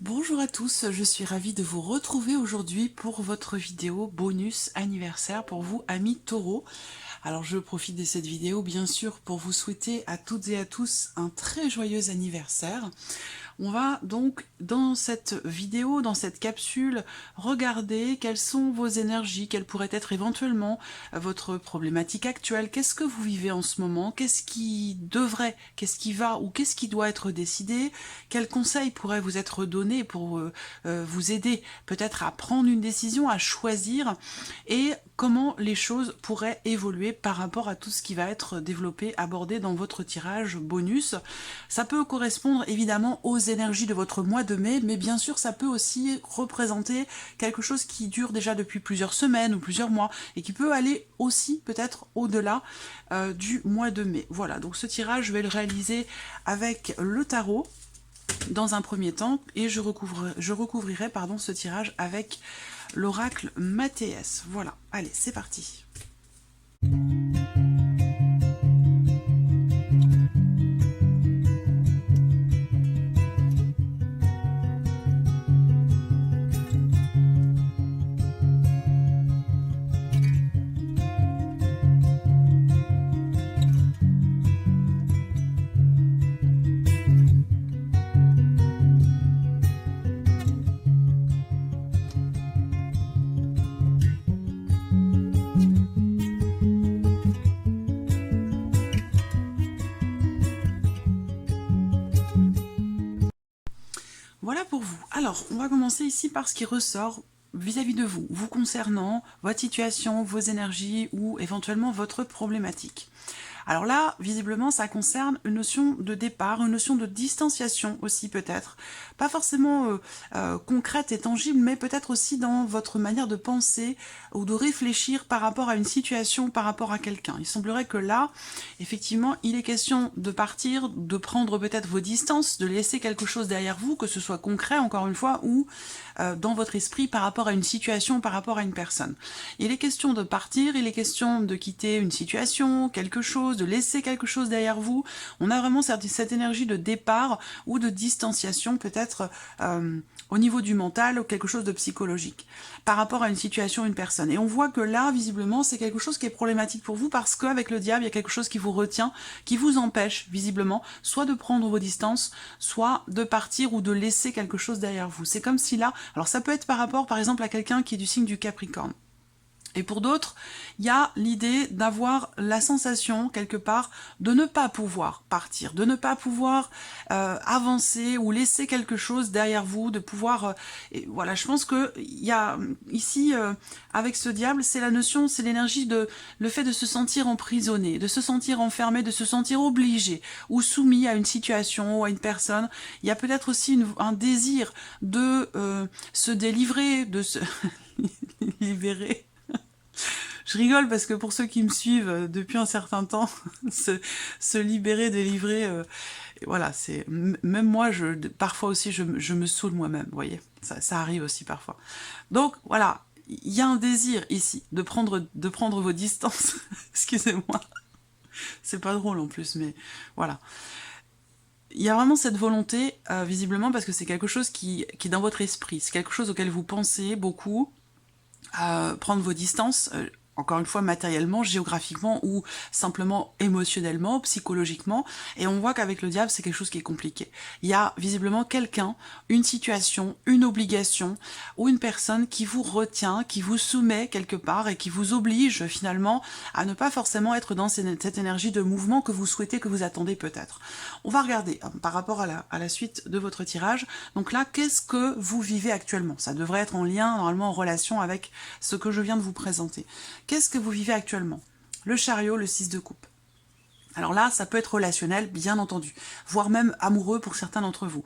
Bonjour à tous, je suis ravie de vous retrouver aujourd'hui pour votre vidéo bonus anniversaire pour vous, amis taureaux. Alors je profite de cette vidéo bien sûr pour vous souhaiter à toutes et à tous un très joyeux anniversaire. On va donc dans cette vidéo, dans cette capsule, regarder quelles sont vos énergies, quelle pourrait être éventuellement votre problématique actuelle, qu'est-ce que vous vivez en ce moment, qu'est-ce qui devrait, qu'est-ce qui va ou qu'est-ce qui doit être décidé, quels conseils pourraient vous être donnés pour vous aider peut-être à prendre une décision, à choisir, et comment les choses pourraient évoluer par rapport à tout ce qui va être développé, abordé dans votre tirage bonus. Ça peut correspondre évidemment aux énergies de votre mois de mai, mais bien sûr ça peut aussi représenter quelque chose qui dure déjà depuis plusieurs semaines ou plusieurs mois et qui peut aller aussi peut-être au-delà du mois de mai. Voilà, donc ce tirage je vais le réaliser avec le tarot dans un premier temps et je recouvrirai ce tirage avec l'oracle Mathéès. Voilà, allez, c'est parti. Voilà pour vous. Alors, on va commencer ici par ce qui ressort vis-à-vis de vous, vous concernant, votre situation, vos énergies ou éventuellement votre problématique. Alors là, visiblement, ça concerne une notion de départ, une notion de distanciation aussi peut-être. Pas forcément concrète et tangible, mais peut-être aussi dans votre manière de penser ou de réfléchir par rapport à une situation, par rapport à quelqu'un. Il semblerait que là, effectivement, il est question de partir, de prendre peut-être vos distances, de laisser quelque chose derrière vous, que ce soit concret, encore une fois, ou dans votre esprit par rapport à une situation, par rapport à une personne. Il est question de partir, il est question de quitter une situation, quelque chose, de laisser quelque chose derrière vous. On a vraiment cette énergie de départ ou de distanciation peut-être au niveau du mental ou quelque chose de psychologique par rapport à une situation, une personne. Et on voit que là, visiblement, c'est quelque chose qui est problématique pour vous parce qu'avec le diable, il y a quelque chose qui vous retient, qui vous empêche, visiblement, soit de prendre vos distances, soit de partir ou de laisser quelque chose derrière vous. C'est comme si là, alors ça peut être par rapport, par exemple, à quelqu'un qui est du signe du Capricorne. Et pour d'autres, il y a l'idée d'avoir la sensation, quelque part, de ne pas pouvoir partir, de ne pas pouvoir avancer ou laisser quelque chose derrière vous, de pouvoir... et voilà, je pense qu'il y a ici, avec ce diable, c'est la notion, c'est l'énergie de... le fait de se sentir emprisonné, de se sentir enfermé, de se sentir obligé ou soumis à une situation ou à une personne. Il y a peut-être aussi un désir de se délivrer, de se libérer. Je rigole parce que pour ceux qui me suivent depuis un certain temps, se libérer, délivrer, voilà, c'est même moi, parfois aussi, je me saoule moi-même, vous voyez, ça arrive aussi parfois. Donc voilà, il y a un désir ici de prendre vos distances. Excusez-moi, c'est pas drôle en plus, mais voilà. Il y a vraiment cette volonté, visiblement, parce que c'est quelque chose qui est dans votre esprit, c'est quelque chose auquel vous pensez beaucoup, prendre vos distances, encore une fois matériellement, géographiquement ou simplement émotionnellement, psychologiquement, et on voit qu'avec le diable c'est quelque chose qui est compliqué. Il y a visiblement quelqu'un, une situation, une obligation ou une personne qui vous retient, qui vous soumet quelque part et qui vous oblige finalement à ne pas forcément être dans cette énergie de mouvement que vous souhaitez, que vous attendez peut-être. On va regarder par rapport à la suite de votre tirage. Donc là, qu'est-ce que vous vivez actuellement? Ça devrait être en lien, normalement en relation avec ce que je viens de vous présenter. Qu'est-ce que vous vivez actuellement? Le chariot, le 6 de coupe. Alors là, ça peut être relationnel, bien entendu, voire même amoureux pour certains d'entre vous.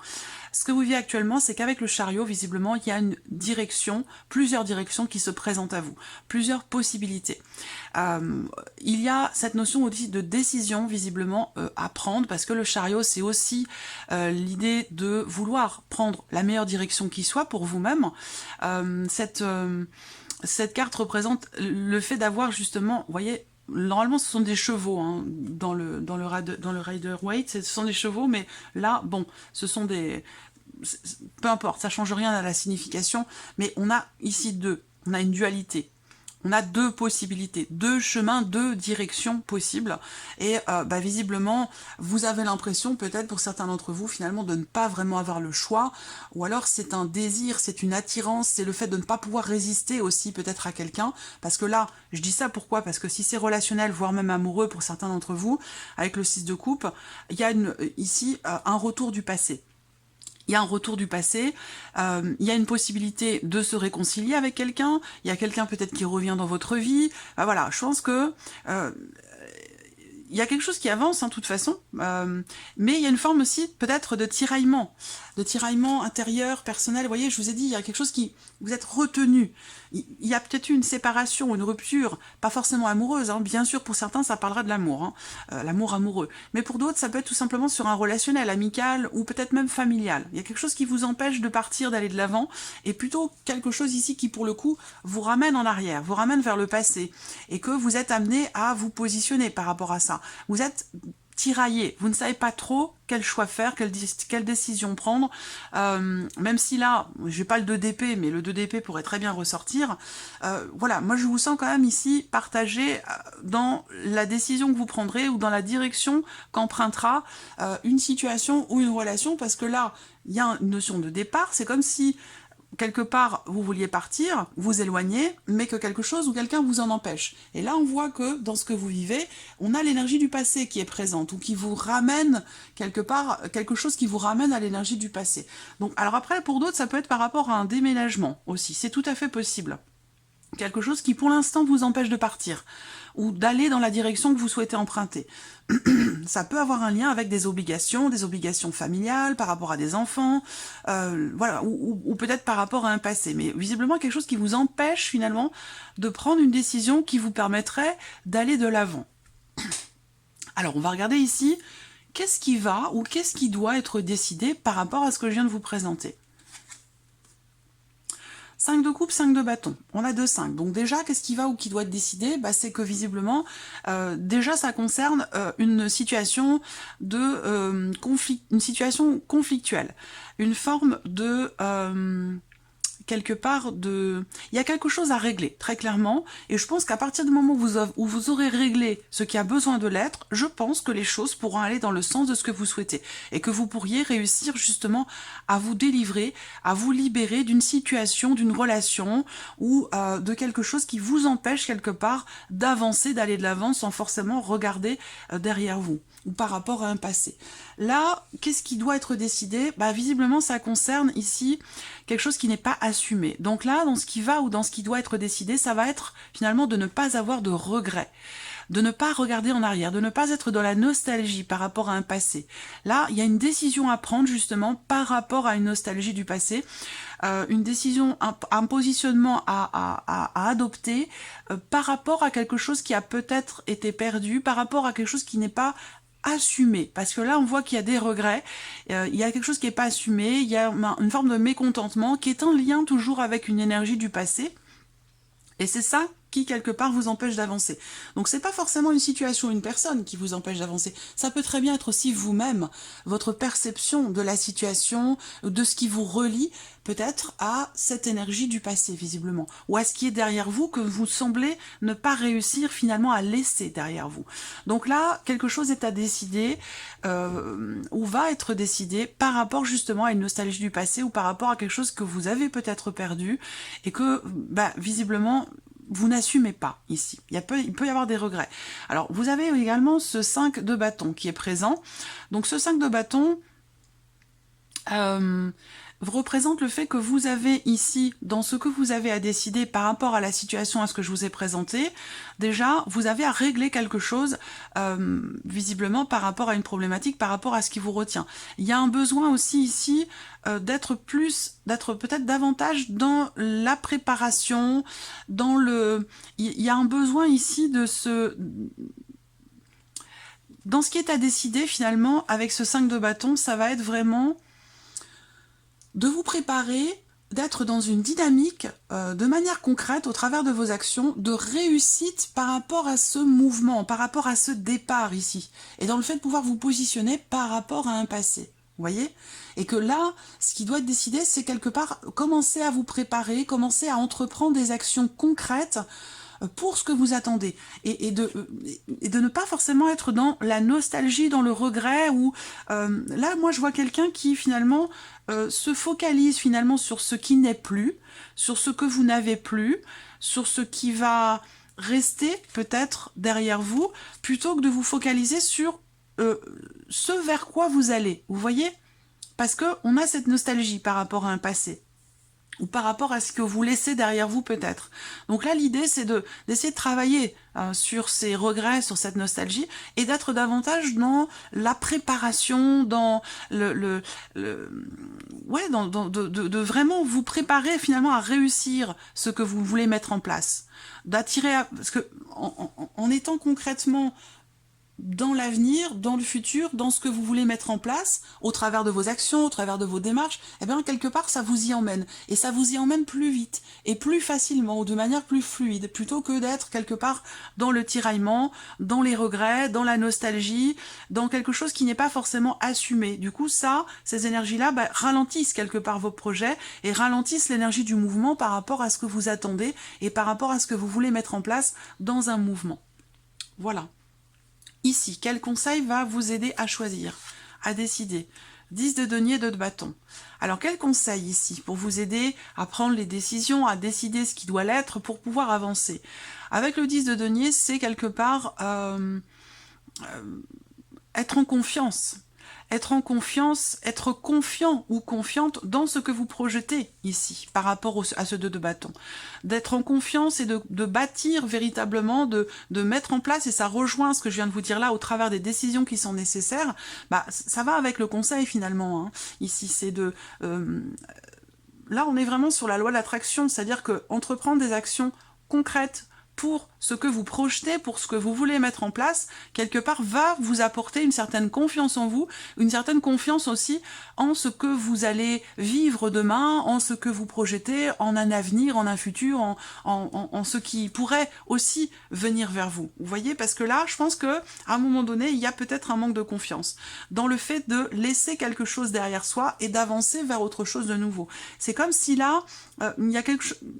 Ce que vous vivez actuellement, c'est qu'avec le chariot, visiblement, il y a une direction, plusieurs directions qui se présentent à vous, plusieurs possibilités. Il y a cette notion aussi de décision, visiblement, à prendre, parce que le chariot, c'est aussi l'idée de vouloir prendre la meilleure direction qui soit pour vous-même. Cette carte représente le fait d'avoir justement, vous voyez, normalement ce sont des chevaux hein, dans le Rider Waite, ce sont des chevaux, mais là, bon, ce sont peu importe, ça change rien à la signification, mais on a ici deux, on a une dualité. On a deux possibilités, deux chemins, deux directions possibles. Et visiblement, vous avez l'impression, peut-être pour certains d'entre vous, finalement, de ne pas vraiment avoir le choix. Ou alors c'est un désir, c'est une attirance, c'est le fait de ne pas pouvoir résister aussi peut-être à quelqu'un. Parce que là, je dis ça pourquoi? Parce que si c'est relationnel, voire même amoureux pour certains d'entre vous, avec le 6 de coupe, il y a ici un retour du passé. Il y a un retour du passé, il y a une possibilité de se réconcilier avec quelqu'un, il y a quelqu'un peut-être qui revient dans votre vie. Voilà, je pense que il y a quelque chose qui avance, de toute façon, mais il y a une forme aussi peut-être de tiraillement intérieur, personnel. Vous voyez, je vous ai dit, il y a quelque chose qui... Vous êtes retenu. Il y a peut-être eu une séparation, une rupture, pas forcément amoureuse. Bien sûr, pour certains, ça parlera de l'amour, l'amour amoureux. Mais pour d'autres, ça peut être tout simplement sur un relationnel, amical ou peut-être même familial. Il y a quelque chose qui vous empêche de partir, d'aller de l'avant, et plutôt quelque chose ici qui, pour le coup, vous ramène en arrière, vous ramène vers le passé, et que vous êtes amené à vous positionner par rapport à ça. Vous êtes tiraillé, vous ne savez pas trop quel choix faire, quelle décision prendre, même si là, j'ai pas le 2 d'épée, mais le 2 d'épée pourrait très bien ressortir. Voilà, moi je vous sens quand même ici partagé dans la décision que vous prendrez ou dans la direction qu'empruntera une situation ou une relation, parce que là, il y a une notion de départ, c'est comme si quelque part, vous vouliez partir, vous éloigner, mais que quelque chose ou quelqu'un vous en empêche. Et là, on voit que dans ce que vous vivez, on a l'énergie du passé qui est présente, ou qui vous ramène quelque part, quelque chose qui vous ramène à l'énergie du passé. Donc, alors après, pour d'autres, ça peut être par rapport à un déménagement aussi, c'est tout à fait possible. Quelque chose qui, pour l'instant, vous empêche de partir, ou d'aller dans la direction que vous souhaitez emprunter. Ça peut avoir un lien avec des obligations familiales, par rapport à des enfants, voilà, ou peut-être par rapport à un passé, mais visiblement quelque chose qui vous empêche finalement de prendre une décision qui vous permettrait d'aller de l'avant. Alors on va regarder ici, qu'est-ce qui va ou qu'est-ce qui doit être décidé par rapport à ce que je viens de vous présenter. 5 de coupe, 5 de bâton. On a 2-5. Donc déjà, qu'est-ce qui va ou qui doit être décidé? C'est que visiblement, déjà ça concerne une situation de une situation conflictuelle. Une forme de... quelque part de... Il y a quelque chose à régler, très clairement, et je pense qu'à partir du moment où vous aurez réglé ce qui a besoin de l'être, je pense que les choses pourront aller dans le sens de ce que vous souhaitez, et que vous pourriez réussir justement à vous délivrer, à vous libérer d'une situation, d'une relation, ou de quelque chose qui vous empêche quelque part d'avancer, d'aller de l'avant sans forcément regarder derrière vous, ou par rapport à un passé. Là, qu'est-ce qui doit être décidé? Visiblement, ça concerne ici quelque chose qui n'est pas assumé. Donc là, dans ce qui va ou dans ce qui doit être décidé, ça va être finalement de ne pas avoir de regrets, de ne pas regarder en arrière, de ne pas être dans la nostalgie par rapport à un passé. Là, il y a une décision à prendre justement par rapport à une nostalgie du passé, une décision, un positionnement à adopter par rapport à quelque chose qui a peut-être été perdu, par rapport à quelque chose qui n'est pas assumé, parce que là on voit qu'il y a des regrets, il y a quelque chose qui n'est pas assumé, il y a une forme de mécontentement qui est en lien toujours avec une énergie du passé, et c'est ça qui quelque part vous empêche d'avancer. Donc c'est pas forcément une situation, une personne qui vous empêche d'avancer, ça peut très bien être aussi vous-même, votre perception de la situation, de ce qui vous relie peut-être à cette énergie du passé visiblement, ou à ce qui est derrière vous que vous semblez ne pas réussir finalement à laisser derrière vous. Donc là, quelque chose est à décider, ou va être décidé par rapport justement à une nostalgie du passé, ou par rapport à quelque chose que vous avez peut-être perdu, et que visiblement vous n'assumez pas ici. Il peut y avoir des regrets. Alors, vous avez également ce 5 de bâton qui est présent. Donc, ce 5 de bâton représente le fait que vous avez ici, dans ce que vous avez à décider par rapport à la situation, à ce que je vous ai présenté, déjà, vous avez à régler quelque chose, visiblement, par rapport à une problématique, par rapport à ce qui vous retient. Il y a un besoin aussi ici d'être peut-être davantage dans la préparation, dans le... Il y a un besoin ici de dans ce qui est à décider, finalement, avec ce 5 de bâton, ça va être vraiment de vous préparer, d'être dans une dynamique de manière concrète au travers de vos actions, de réussite par rapport à ce mouvement, par rapport à ce départ ici, et dans le fait de pouvoir vous positionner par rapport à un passé. Vous voyez? Et que là, ce qui doit être décidé, c'est quelque part commencer à vous préparer, commencer à entreprendre des actions concrètes pour ce que vous attendez. Et de ne pas forcément être dans la nostalgie, dans le regret, ou là, moi, je vois quelqu'un qui, finalement, se focalise finalement sur ce qui n'est plus, sur ce que vous n'avez plus, sur ce qui va rester peut-être derrière vous, plutôt que de vous focaliser sur ce vers quoi vous allez, vous voyez? Parce qu'on a cette nostalgie par rapport à un passé, ou par rapport à ce que vous laissez derrière vous peut-être. Donc là, l'idée, c'est d'essayer de travailler sur ces regrets, sur cette nostalgie, et d'être davantage dans la préparation, dans de vraiment vous préparer finalement à réussir ce que vous voulez mettre en place. D'attirer, parce que en étant concrètement dans l'avenir, dans le futur, dans ce que vous voulez mettre en place, au travers de vos actions, au travers de vos démarches, eh bien, quelque part, ça vous y emmène. Et ça vous y emmène plus vite, et plus facilement, ou de manière plus fluide, plutôt que d'être quelque part dans le tiraillement, dans les regrets, dans la nostalgie, dans quelque chose qui n'est pas forcément assumé. Du coup, ces énergies-là, ralentissent quelque part vos projets, et ralentissent l'énergie du mouvement par rapport à ce que vous attendez, et par rapport à ce que vous voulez mettre en place dans un mouvement. Voilà. Ici, quel conseil va vous aider à choisir, à décider? 10 de denier, 2 de bâton. Alors, quel conseil ici pour vous aider à prendre les décisions, à décider ce qui doit l'être pour pouvoir avancer? Avec le 10 de denier, c'est quelque part être en confiance. Être en confiance, être confiant ou confiante dans ce que vous projetez ici, par rapport à ce 2 de bâton. D'être en confiance et de bâtir véritablement, de mettre en place, et ça rejoint ce que je viens de vous dire là, au travers des décisions qui sont nécessaires, ça va avec le conseil finalement. Hein. Ici, c'est là, on est vraiment sur la loi de l'attraction, c'est-à-dire que entreprendre des actions concrètes, pour ce que vous projetez, pour ce que vous voulez mettre en place, quelque part va vous apporter une certaine confiance en vous, une certaine confiance aussi en ce que vous allez vivre demain, en ce que vous projetez, en un avenir, en un futur, en ce qui pourrait aussi venir vers vous. Vous voyez, parce que là, je pense que à un moment donné, il y a peut-être un manque de confiance dans le fait de laisser quelque chose derrière soi et d'avancer vers autre chose de nouveau. C'est comme si là, il y a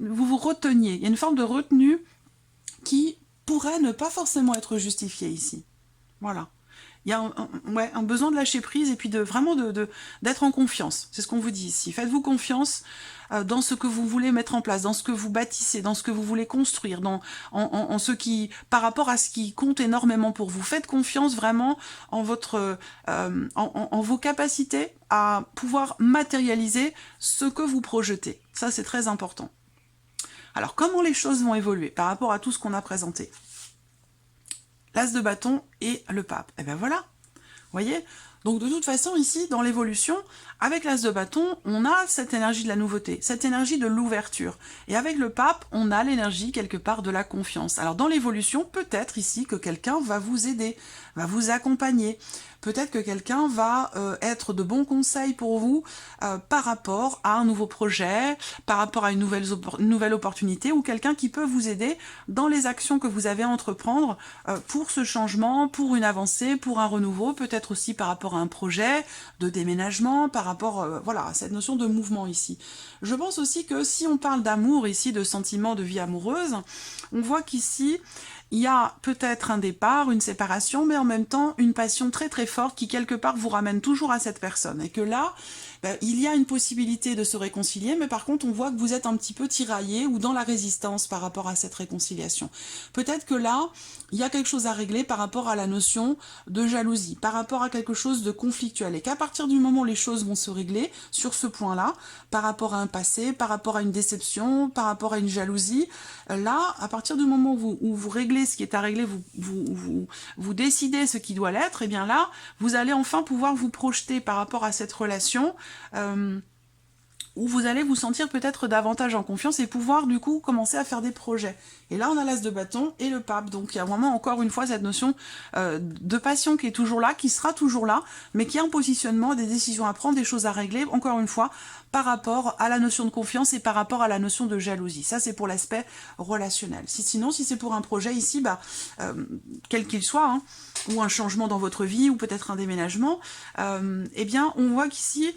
vous vous reteniez, il y a une forme de retenue qui pourrait ne pas forcément être justifié ici. Voilà. Il y a un besoin de lâcher prise et puis vraiment d'être en confiance. C'est ce qu'on vous dit ici. Faites-vous confiance dans ce que vous voulez mettre en place, dans ce que vous bâtissez, dans ce que vous voulez construire, en ce qui, par rapport à ce qui compte énormément pour vous. Faites confiance vraiment en vos capacités à pouvoir matérialiser ce que vous projetez. Ça, c'est très important. Alors, comment les choses vont évoluer par rapport à tout ce qu'on a présenté? L'As de bâton et le pape. Et bien voilà, vous voyez? Donc de toute façon, ici, dans l'évolution, avec l'As de bâton, on a cette énergie de la nouveauté, cette énergie de l'ouverture. Et avec le pape, on a l'énergie, quelque part, de la confiance. Alors dans l'évolution, peut-être ici que quelqu'un va vous aider, va vous accompagner. Peut-être que quelqu'un va être de bons conseils pour vous par rapport à un nouveau projet, par rapport à une nouvelle opportunité, ou quelqu'un qui peut vous aider dans les actions que vous avez à entreprendre pour ce changement, pour une avancée, pour un renouveau, peut-être aussi par rapport à un projet de déménagement, par rapport voilà, à cette notion de mouvement ici. Je pense aussi que si on parle d'amour ici, de sentiments de vie amoureuse, on voit qu'ici, il y a peut-être un départ, une séparation, mais en même temps une passion très très forte qui quelque part vous ramène toujours à cette personne. Et que là, il y a une possibilité de se réconcilier, mais par contre on voit que vous êtes un petit peu tiraillé ou dans la résistance par rapport à cette réconciliation. Peut-être que là, il y a quelque chose à régler par rapport à la notion de jalousie, par rapport à quelque chose de conflictuel. Et qu'à partir du moment où les choses vont se régler sur ce point-là, par rapport à un passé, par rapport à une déception, par rapport à une jalousie, là, à partir du moment où vous réglez ce qui est à régler, vous décidez ce qui doit l'être, et bien là, vous allez enfin pouvoir vous projeter par rapport à cette relation où vous allez vous sentir peut-être davantage en confiance et pouvoir du coup commencer à faire des projets. Et là on a l'As de bâton et le pape, donc il y a vraiment encore une fois cette notion de passion qui est toujours là, qui sera toujours là, mais qui a un positionnement, des décisions à prendre, des choses à régler, encore une fois, par rapport à la notion de confiance et par rapport à la notion de jalousie. Ça, c'est pour l'aspect relationnel. Sinon, si c'est pour un projet ici, quel qu'il soit, hein, ou un changement dans votre vie, ou peut-être un déménagement, eh bien, on voit qu'ici,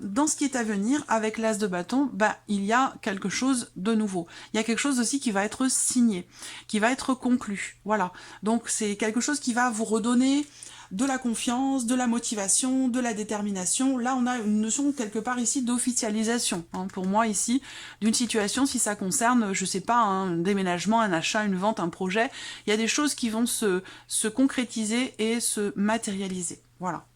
dans ce qui est à venir, avec l'as de bâton, il y a quelque chose de nouveau. Il y a quelque chose aussi qui va être signé, qui va être conclu. Voilà. Donc, c'est quelque chose qui va vous redonner de la confiance, de la motivation, de la détermination. Là, on a une notion quelque part ici d'officialisation. Hein, pour moi, ici, d'une situation, si ça concerne, je sais pas, un déménagement, un achat, une vente, un projet, il y a des choses qui vont se concrétiser et se matérialiser. Voilà.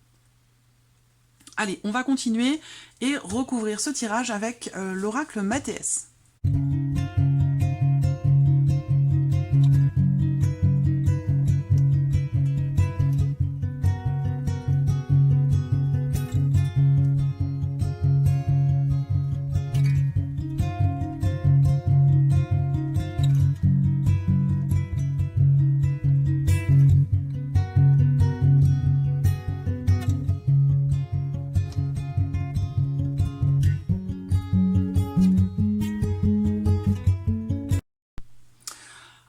Allez, on va continuer et recouvrir ce tirage avec l'oracle Mathéès.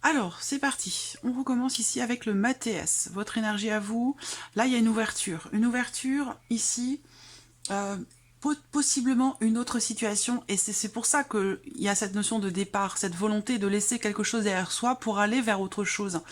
Alors, c'est parti. On recommence ici avec le Mathéès. Votre énergie à vous. Là, il y a une ouverture. Une ouverture, ici, possiblement une autre situation. Et c'est pour ça qu'il y a cette notion de départ, cette volonté de laisser quelque chose derrière soi pour aller vers autre chose.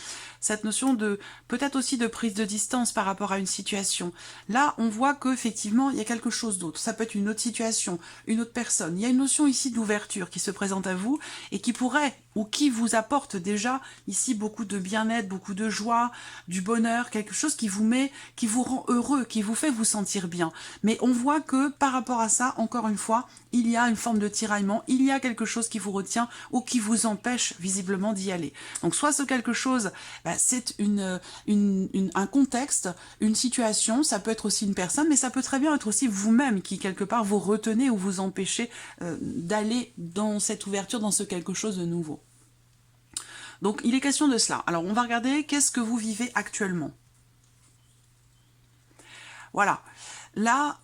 Cette notion de, peut-être aussi de prise de distance par rapport à une situation. Là, on voit qu'effectivement, il y a quelque chose d'autre. Ça peut être une autre situation, une autre personne. Il y a une notion ici d'ouverture qui se présente à vous et qui pourrait, ou qui vous apporte déjà ici beaucoup de bien-être, beaucoup de joie, du bonheur, quelque chose qui vous met, qui vous rend heureux, qui vous fait vous sentir bien. Mais on voit que par rapport à ça, encore une fois, il y a une forme de tiraillement, il y a quelque chose qui vous retient ou qui vous empêche visiblement d'y aller. Donc soit ce quelque chose, c'est un contexte, une situation, ça peut être aussi une personne, mais ça peut très bien être aussi vous-même qui quelque part vous retenez ou vous empêchez d'aller dans cette ouverture, dans ce quelque chose de nouveau. Donc il est question de cela. Alors on va regarder qu'est-ce que vous vivez actuellement. Voilà. Là,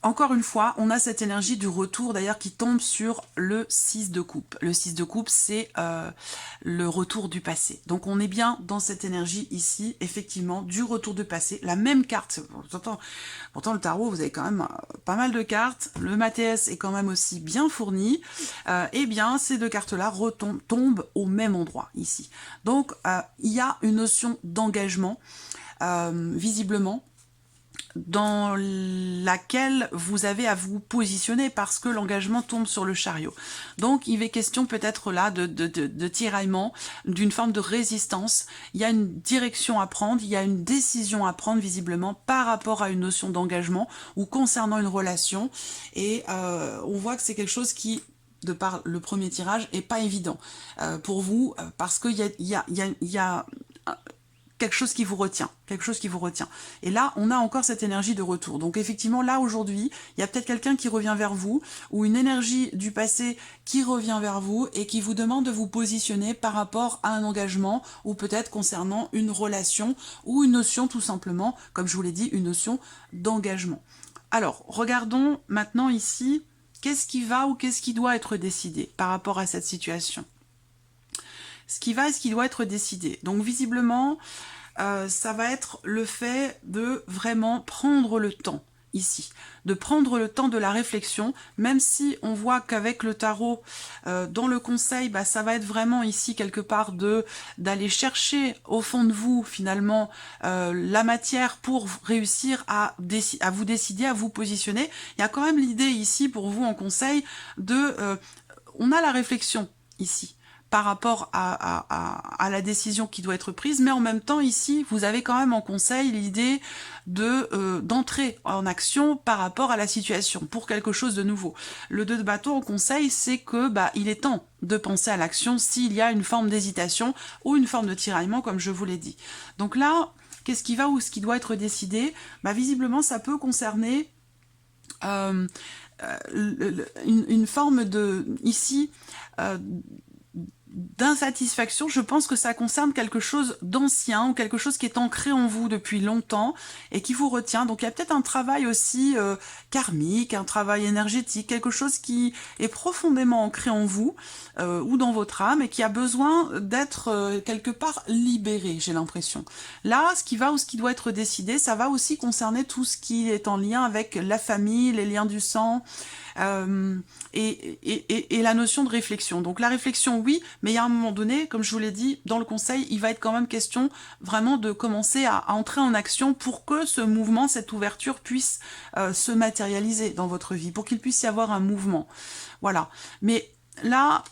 encore une fois, on a cette énergie du retour d'ailleurs qui tombe sur le 6 de coupe. Le 6 de coupe, c'est le retour du passé. Donc on est bien dans cette énergie ici, effectivement, du retour du passé. La même carte. Pourtant le tarot, vous avez quand même pas mal de cartes. Le Mathéès est quand même aussi bien fourni. Eh bien, ces deux cartes-là tombent au même endroit ici. Donc, il y a une notion d'engagement, visiblement, dans laquelle vous avez à vous positionner parce que l'engagement tombe sur le chariot. Donc il est question peut-être là de tiraillement, d'une forme de résistance. Il y a une direction à prendre, il y a une décision à prendre visiblement par rapport à une notion d'engagement ou concernant une relation. Et on voit que c'est quelque chose qui, de par le premier tirage, est pas évident pour vous parce qu'il y a quelque chose qui vous retient, Et là, on a encore cette énergie de retour. Donc effectivement, là, aujourd'hui, il y a peut-être quelqu'un qui revient vers vous, ou une énergie du passé qui revient vers vous, et qui vous demande de vous positionner par rapport à un engagement, ou peut-être concernant une relation, ou une notion tout simplement, comme je vous l'ai dit, une notion d'engagement. Alors, regardons maintenant ici, qu'est-ce qui va ou qu'est-ce qui doit être décidé par rapport à cette situation. Ce qui va et ce qui doit être décidé. Donc visiblement, ça va être le fait de vraiment prendre le temps ici, de prendre le temps de la réflexion, même si on voit qu'avec le tarot, dans le conseil, ça va être vraiment ici quelque part d'aller chercher au fond de vous finalement la matière pour réussir à vous décider, à vous positionner. Il y a quand même l'idée ici pour vous en conseil on a la réflexion ici par rapport à la décision qui doit être prise, mais en même temps ici, vous avez quand même en conseil l'idée d'entrer en action par rapport à la situation, pour quelque chose de nouveau. Le 2 de bâton en conseil, c'est que il est temps de penser à l'action s'il y a une forme d'hésitation ou une forme de tiraillement, comme je vous l'ai dit. Donc là, qu'est-ce qui va ou ce qui doit être décidé? Visiblement, ça peut concerner une forme de, ici, d'insatisfaction, je pense que ça concerne quelque chose d'ancien ou quelque chose qui est ancré en vous depuis longtemps et qui vous retient. Donc il y a peut-être un travail aussi karmique, un travail énergétique, quelque chose qui est profondément ancré en vous ou dans votre âme et qui a besoin d'être quelque part libéré, j'ai l'impression. Là, ce qui va ou ce qui doit être décidé, ça va aussi concerner tout ce qui est en lien avec la famille, les liens du sang, et la notion de réflexion. Donc la réflexion, oui, mais il y a un moment donné, comme je vous l'ai dit, dans le conseil, il va être quand même question vraiment de commencer à entrer en action pour que ce mouvement, cette ouverture puisse se matérialiser dans votre vie, pour qu'il puisse y avoir un mouvement. Voilà. Mais là,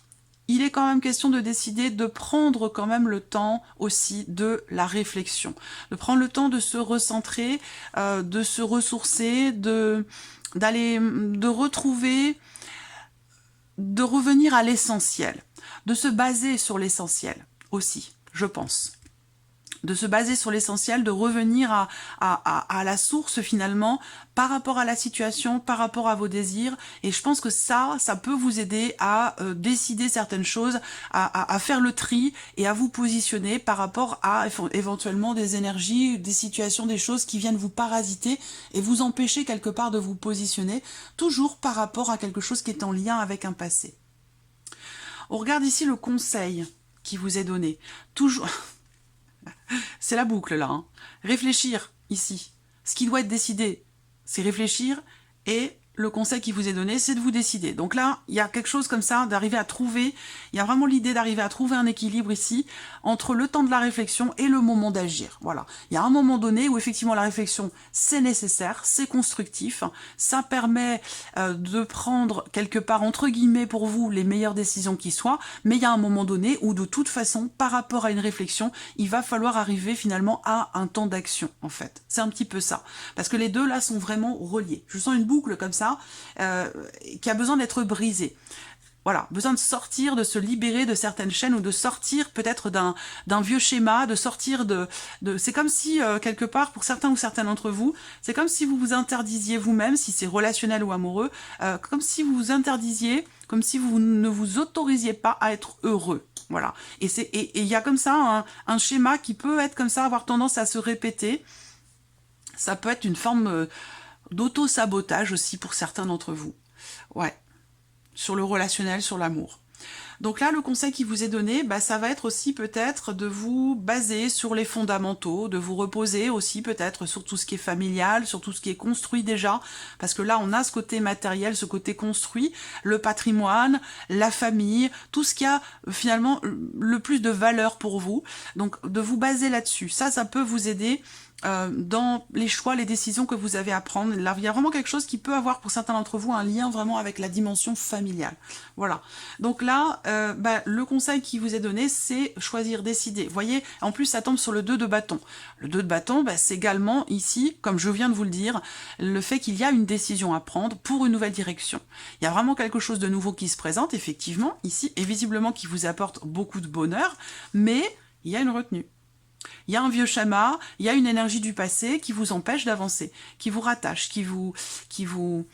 il est quand même question de décider de prendre quand même le temps aussi de la réflexion, de prendre le temps de se recentrer, de se ressourcer, de retrouver, de revenir à l'essentiel, de se baser sur l'essentiel aussi, je pense. De se baser sur l'essentiel, de revenir à la source finalement, par rapport à la situation, par rapport à vos désirs. Et je pense que ça peut vous aider à décider certaines choses, à faire le tri et à vous positionner par rapport à éventuellement des énergies, des situations, des choses qui viennent vous parasiter et vous empêcher quelque part de vous positionner, toujours par rapport à quelque chose qui est en lien avec un passé. On regarde ici le conseil qui vous est donné. Toujours... C'est la boucle là. Hein. Réfléchir ici. Ce qui doit être décidé, c'est réfléchir et le conseil qui vous est donné, c'est de vous décider. Donc là, il y a quelque chose comme ça, d'arriver à trouver, il y a vraiment l'idée d'arriver à trouver un équilibre ici entre le temps de la réflexion et le moment d'agir. Voilà. Il y a un moment donné où effectivement la réflexion, c'est nécessaire, c'est constructif, ça permet de prendre quelque part, entre guillemets, pour vous, les meilleures décisions qui soient, mais il y a un moment donné où de toute façon, par rapport à une réflexion, il va falloir arriver finalement à un temps d'action, en fait. C'est un petit peu ça. Parce que les deux là sont vraiment reliés. Je sens une boucle comme ça, qui a besoin d'être brisé. Voilà, besoin de sortir, de se libérer de certaines chaînes ou de sortir peut-être d'un vieux schéma, de sortir de c'est comme si, quelque part, pour certains ou certaines d'entre vous, c'est comme si vous vous interdisiez vous-même, si c'est relationnel ou amoureux, comme si vous vous interdisiez, comme si vous ne vous autorisiez pas à être heureux. Voilà. Et il y a comme ça un schéma qui peut être comme ça, avoir tendance à se répéter. Ça peut être une forme d'auto-sabotage aussi pour certains d'entre vous. Ouais. Sur le relationnel, sur l'amour. Donc là, le conseil qui vous est donné, ça va être aussi peut-être de vous baser sur les fondamentaux, de vous reposer aussi peut-être sur tout ce qui est familial, sur tout ce qui est construit déjà, parce que là, on a ce côté matériel, ce côté construit, le patrimoine, la famille, tout ce qui a finalement le plus de valeur pour vous. Donc, de vous baser là-dessus. Ça peut vous aider dans les choix, les décisions que vous avez à prendre. Là, il y a vraiment quelque chose qui peut avoir pour certains d'entre vous un lien vraiment avec la dimension familiale. Voilà. Donc là, le conseil qui vous est donné, c'est choisir, décider. Vous voyez, en plus, ça tombe sur le 2 de bâton. Le 2 de bâton, c'est également ici, comme je viens de vous le dire, le fait qu'il y a une décision à prendre pour une nouvelle direction. Il y a vraiment quelque chose de nouveau qui se présente, effectivement, ici, et visiblement qui vous apporte beaucoup de bonheur, mais il y a une retenue. Il y a un vieux schéma, il y a une énergie du passé qui vous empêche d'avancer, qui vous rattache, qui vous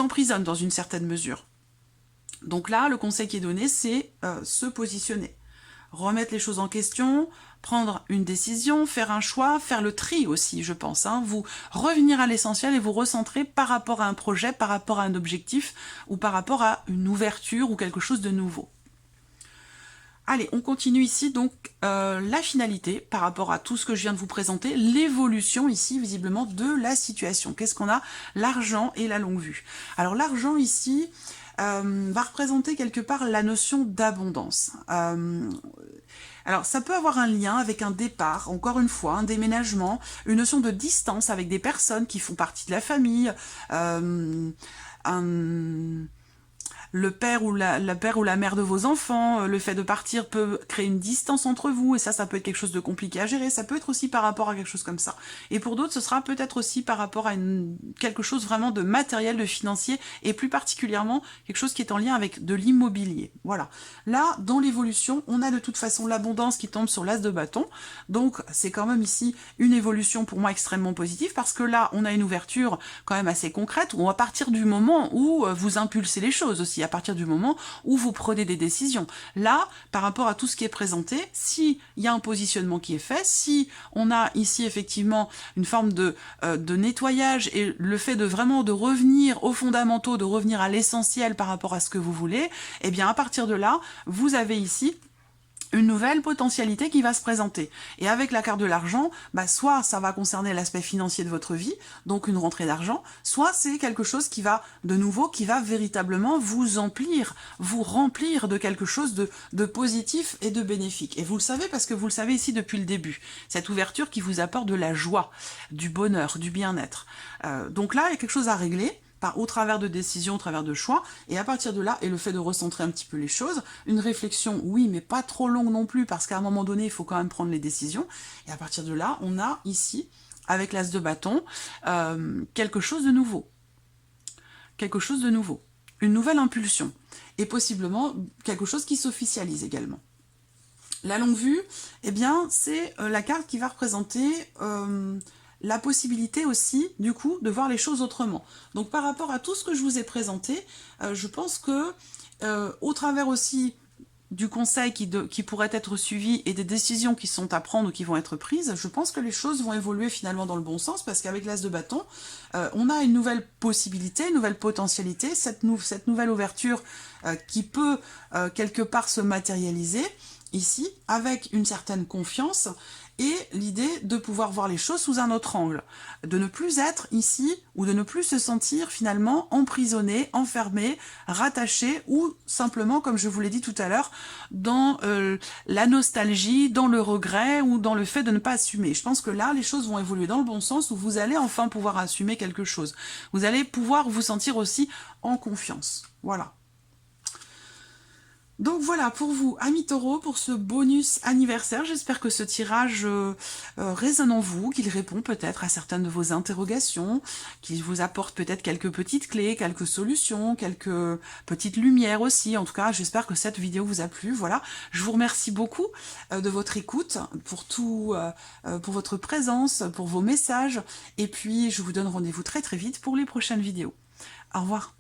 emprisonne dans une certaine mesure. Donc là, le conseil qui est donné, c'est se positionner, remettre les choses en question, prendre une décision, faire un choix, faire le tri aussi, je pense. Vous revenir à l'essentiel et vous recentrer par rapport à un projet, par rapport à un objectif ou par rapport à une ouverture ou quelque chose de nouveau. Allez, on continue ici, donc la finalité par rapport à tout ce que je viens de vous présenter, l'évolution ici visiblement de la situation. Qu'est-ce qu'on a? L'argent et la longue vue. Alors l'argent ici va représenter quelque part la notion d'abondance. Alors ça peut avoir un lien avec un départ, encore une fois, un déménagement, une notion de distance avec des personnes qui font partie de la famille, le père ou la mère de vos enfants, le fait de partir peut créer une distance entre vous, et ça peut être quelque chose de compliqué à gérer, ça peut être aussi par rapport à quelque chose comme ça. Et pour d'autres, ce sera peut-être aussi par rapport à quelque chose vraiment de matériel, de financier, et plus particulièrement quelque chose qui est en lien avec de l'immobilier. Voilà. Là, dans l'évolution, on a de toute façon l'abondance qui tombe sur l'as de bâton, donc c'est quand même ici une évolution pour moi extrêmement positive, parce que là, on a une ouverture quand même assez concrète, où à partir du moment où vous impulsez les choses aussi, à partir du moment où vous prenez des décisions. Là, par rapport à tout ce qui est présenté, s'il y a un positionnement qui est fait, si on a ici effectivement une forme de nettoyage et le fait de vraiment de revenir aux fondamentaux, de revenir à l'essentiel par rapport à ce que vous voulez, eh bien à partir de là, vous avez ici une nouvelle potentialité qui va se présenter. Et avec la carte de l'argent, bah soit ça va concerner l'aspect financier de votre vie, donc une rentrée d'argent, soit c'est quelque chose qui va, de nouveau, qui va véritablement vous emplir, vous remplir de quelque chose de positif et de bénéfique. Et vous le savez parce que vous le savez ici depuis le début. Cette ouverture qui vous apporte de la joie, du bonheur, du bien-être. Donc là, il y a quelque chose à régler, au travers de décisions, au travers de choix, et à partir de là, et le fait de recentrer un petit peu les choses, une réflexion, oui, mais pas trop longue non plus, parce qu'à un moment donné, il faut quand même prendre les décisions, et à partir de là, on a ici, avec l'as de bâton, quelque chose de nouveau. Quelque chose de nouveau. Une nouvelle impulsion, et possiblement quelque chose qui s'officialise également. La longue vue, eh bien, c'est la carte qui va représenter la possibilité aussi, du coup, de voir les choses autrement. Donc, par rapport à tout ce que je vous ai présenté, je pense que, au travers aussi du conseil qui pourrait être suivi et des décisions qui sont à prendre ou qui vont être prises, je pense que les choses vont évoluer finalement dans le bon sens, parce qu'avec l'as de bâton, on a une nouvelle possibilité, une nouvelle potentialité, cette nouvelle ouverture qui peut quelque part se matérialiser, ici, avec une certaine confiance, et l'idée de pouvoir voir les choses sous un autre angle, de ne plus être ici, ou de ne plus se sentir finalement emprisonné, enfermé, rattaché, ou simplement, comme je vous l'ai dit tout à l'heure, dans la nostalgie, dans le regret, ou dans le fait de ne pas assumer. Je pense que là, les choses vont évoluer dans le bon sens, où vous allez enfin pouvoir assumer quelque chose. Vous allez pouvoir vous sentir aussi en confiance. Voilà. Donc voilà pour vous, amis taureaux, pour ce bonus anniversaire. J'espère que ce tirage résonne en vous, qu'il répond peut-être à certaines de vos interrogations, qu'il vous apporte peut-être quelques petites clés, quelques solutions, quelques petites lumières aussi. En tout cas, j'espère que cette vidéo vous a plu. Voilà, je vous remercie beaucoup de votre écoute, pour pour votre présence, pour vos messages. Et puis, je vous donne rendez-vous très très vite pour les prochaines vidéos. Au revoir.